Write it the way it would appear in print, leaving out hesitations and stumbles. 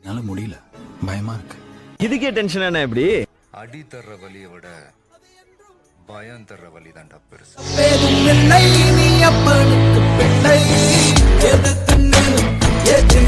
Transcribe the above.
என்னால முடியல, பயமா இருக்கு. இதுக்கே டென்ஷன் ஆனா எப்படி? அடி தர்ற வலியை விட பயம் தர்ற வலி தான்டா பெருசு. பெரும் இல்லை நீ அப்பனுக்கு பிள்ளை எது தின்னு எது